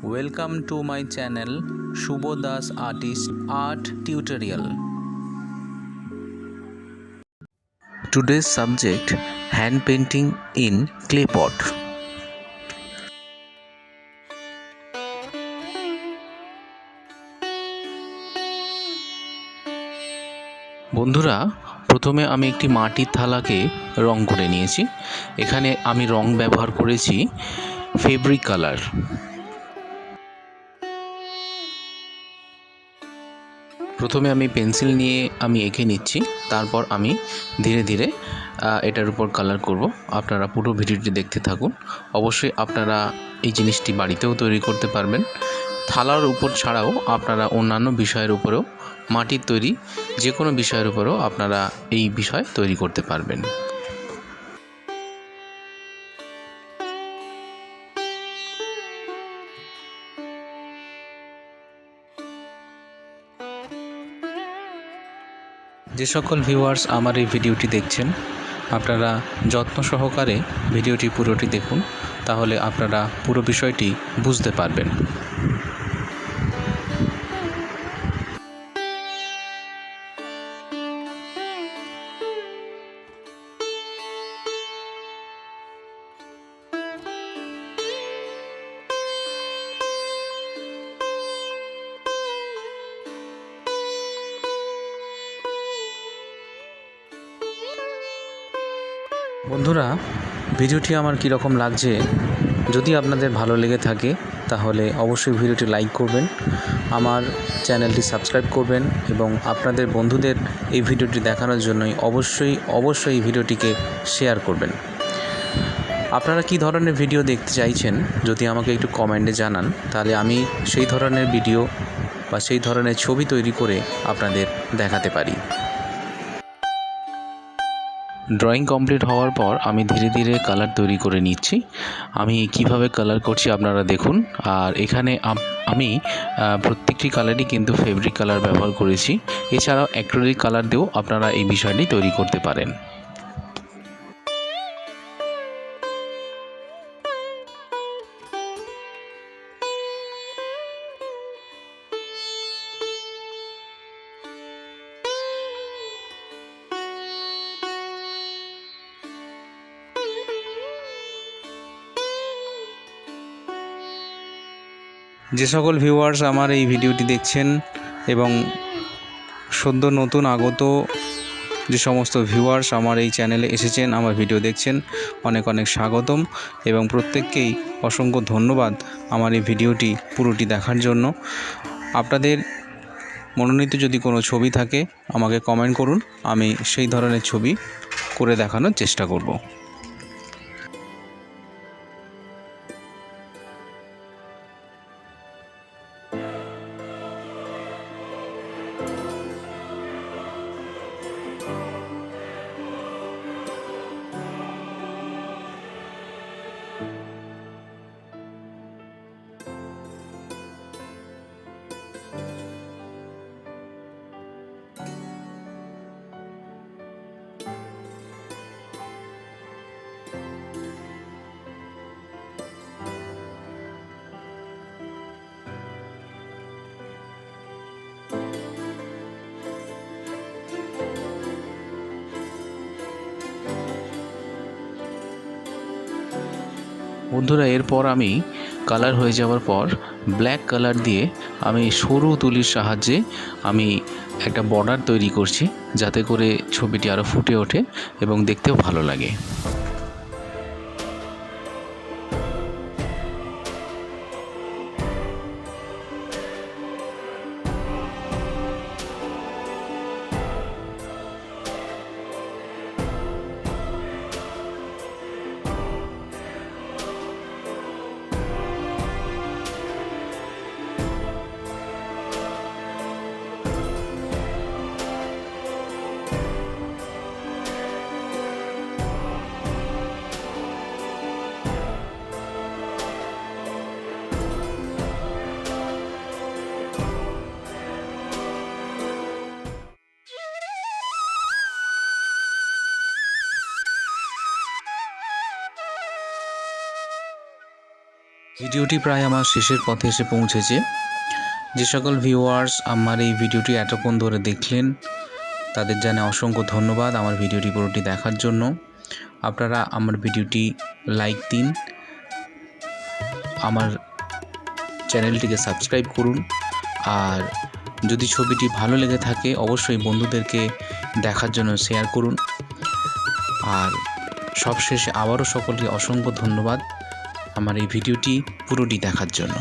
Welcome to my channel Subha Artist Art Tutorial. Today's subject, hand painting in clay pot. বন্ধুরা, প্রথমে আমি একটি মাটির থালাকে রং করে নিয়েছি। এখানে আমি রং ব্যবহার করেছি ফেব্রিক কালার। প্রথমে আমি পেন্সিল নিয়ে আমি এঁকে নিচ্ছি, তারপর আমি ধীরে ধীরে এটার উপর কালার করব। আপনারা পুরো ভিডিওটি দেখতে থাকুন। অবশ্যই আপনারা এই জিনিসটি বাড়িতেও তৈরি করতে পারবেন। থালার উপর ছাড়াও আপনারা অন্যান্য বিষয়ের উপরেও, মাটির তৈরি যে কোনো বিষয়ের উপরেও আপনারা এই বিষয় তৈরি করতে পারবেন। যে সকল ভিউয়ার্স আমার এই ভিডিওটি দেখছেন, আপনারা যত্ন সহকারে ভিডিওটি পুরোটি দেখুন, তাহলে আপনারা পুরো বিষয়টি বুঝতে পারবেন। বন্ধুরা, ভিডিওটি আমার কীরকম লাগছে, যদি আপনাদের ভালো লেগে থাকে তাহলে অবশ্যই ভিডিওটি লাইক করবেন, আমার চ্যানেলটি সাবস্ক্রাইব করবেন এবং আপনাদের বন্ধুদের এই ভিডিওটি দেখানোর জন্যই অবশ্যই এই ভিডিওটিকে শেয়ার করবেন। আপনারা কী ধরনের ভিডিও দেখতে চাইছেন যদি আমাকে একটু কমেন্টে জানান, তাহলে আমি সেই ধরনের ভিডিও বা সেই ধরনের ছবি তৈরি করে আপনাদের দেখাতে পারি। ড্রয়িং কমপ্লিট হওয়ার পর আমি ধীরে ধীরে কালার তৈরি করে নিচ্ছি। আমি কিভাবে কালার করছি আপনারা দেখুন। আর এখানে আমি প্রত্যেকটি কালারই কিন্তু ফেব্রিক কালার ব্যবহার করেছি। এছাড়াও অ্যাক্রিলিক কালার দিয়েও আপনারা এই বিষয়টি তৈরি করতে পারেন। যে সকল ভিউয়ার্স আমার এই ভিডিওটি দেখছেন এবং সদ্য নতুন আগত যে সমস্ত ভিউয়ার্স আমার এই চ্যানেলে এসেছেন, আমার ভিডিও দেখছেন, অনেক অনেক স্বাগতম এবং প্রত্যেককেই অসংখ্য ধন্যবাদ আমার এই ভিডিওটি পুরোটি দেখার জন্য। আপনাদের মনোনীত যদি কোনো ছবি থাকে আমাকে কমেন্ট করুন, আমি সেই ধরনের ছবি করে দেখানোর চেষ্টা করব। বন্ধুরা, এরপর আমি কালার হয়ে যাওয়ার পর ব্ল্যাক কালার দিয়ে আমি সরু তুলির সাহায্যে আমি একটা বর্ডার তৈরি করছি, যাতে করে ছবিটি আরও ফুটে ওঠে এবং দেখতেও ভালো লাগে। ভিডিওটি প্রায় আমার শেষের পথে এসে পৌঁছেছে। যে সকল ভিউয়ার্স আমার এই ভিডিওটি এতক্ষণ ধরে দেখলেন তাদের জানাই অসংখ্য ধন্যবাদ আমার ভিডিওটি পুরোটি দেখার জন্য। আপনারা আমার ভিডিওটি লাইক দিন, আমার চ্যানেলটিকে সাবস্ক্রাইব করুন, আর যদি ছবিটি ভালো লেগে থাকে অবশ্যই বন্ধুদেরকে দেখার জন্য শেয়ার করুন। আর সবশেষে আবারও সকলকে অসংখ্য ধন্যবাদ আমার এই ভিডিওটি পুরোটি দেখার জন্য।